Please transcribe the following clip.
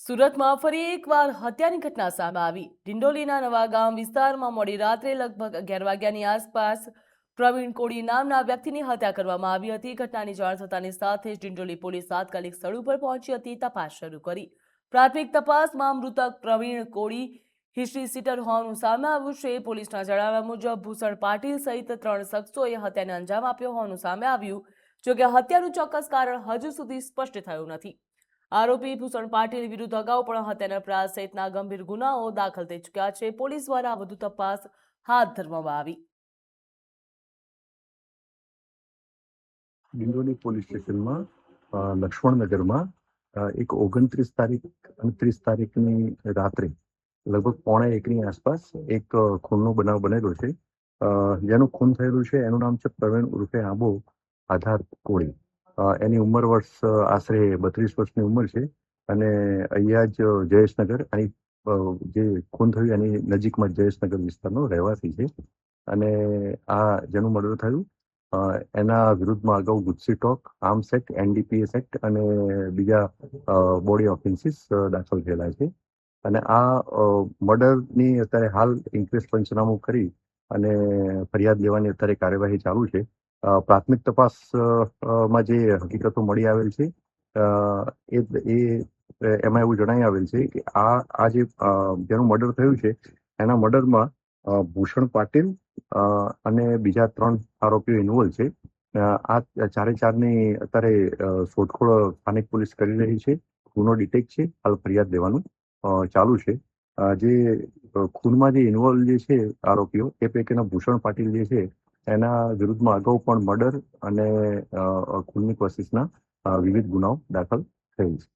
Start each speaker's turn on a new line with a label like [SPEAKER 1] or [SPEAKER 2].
[SPEAKER 1] સુરતમાં ફરી એકવાર હત્યાની ઘટના સામે આવી। ડિંડોલીના નવાગામ વિસ્તારમાં મોડી રાત્રે લગભગ 11 વાગ્યાની આસપાસ પ્રવીણ કોળી નામના વ્યક્તિની હત્યા કરવામાં આવી હતી। ઘટનાની જાણ થતાની સાથે જ ડિંડોલી પોલીસ તાત્કાલિક સ્થળ ઉપર પહોંચી હતી, તપાસ શરૂ કરી। પ્રાથમિક તપાસમાં મૃતક પ્રવીણ કોળી હિસ્ટ્રી સીટર હોવાનું સામે આવ્યું છે। પોલીસના જણાવ્યા મુજબ ભૂષણ પાટીલ સહિત 3 શખ્સોએ હત્યાને અંજામ આપ્યો હોવાનું સામે આવ્યું। જોકે હત્યાનું ચોક્કસ કારણ હજુ સુધી સ્પષ્ટ થયું નથી। આરોપી ભૂષણ પાટીલ વિરુદ્ધ અગાઉ પણ હત્યાના પ્રયાસ સહિતના ગંભીર ગુનાઓ દાખલ થઈ ચૂક્યા છે। પોલીસ દ્વારા વધુ તપાસ હાથ ધરવામાં આવી।
[SPEAKER 2] ડિંડોલી પોલીસ સ્ટેશનમાં લક્ષ્મણનગરમાં એક 29 તારીખ અને 30 તારીખની રાત્રે લગભગ 12:30ની આસપાસ એક ખૂનનો બનાવ બનેલો છે। જેનું ખૂન થયેલું છે એનું નામ છે પ્રવીણ ઉર્ફે આંબો આધાર કોળી। એની ઉંમર વર્ષ આશરે 32 વર્ષની ઉંમર છે અને અહીંયા જ જયેશનગર અને જે ખૂન થયું એની નજીકમાં જયેશનગર વિસ્તારનો રહેવાસી છે અને આ જેનું મર્ડર થયું એના વિરુદ્ધમાં અગાઉ GUJCTOC, arms act, NDPS act અને બીજા બોડી ઓફેન્સીસ દાખલ થયેલા છે અને આ મર્ડરની અત્યારે હાલ ઇન્ક્વેસ્ટ પંચનામું કરી અને ફરિયાદ લેવાની અત્યારે કાર્યવાહી ચાલુ છે। પ્રાથમિક તપાસમાં જે હકીકતો મળી આવેલ છે એમાં એવું જણાઈ આવેલ છે કે આ જે જેનું મર્ડર થયું છે એના મર્ડરમાં ભૂષણ પાટીલ અને બીજા 3 આરોપીઓ ઇન્વોલ્વ છે। આ ચારે ચારની અત્યારે શોધખોળ સ્થાનિક પોલીસ કરી રહી છે। ગુનો ડિટેક્ટ છે, હાલ ફરિયાદ લેવાનું ચાલુ છે। જે ખૂનમાં જે ઇન્વોલ્વ જે છે આરોપીઓ એ પૈકીના ભૂષણ પાટીલ જે છે એના વિરુદ્ધમાં અગાઉ પણ મર્ડર અને ખૂનની કોશિશના વિવિધ ગુનાઓ દાખલ થયેલ છે।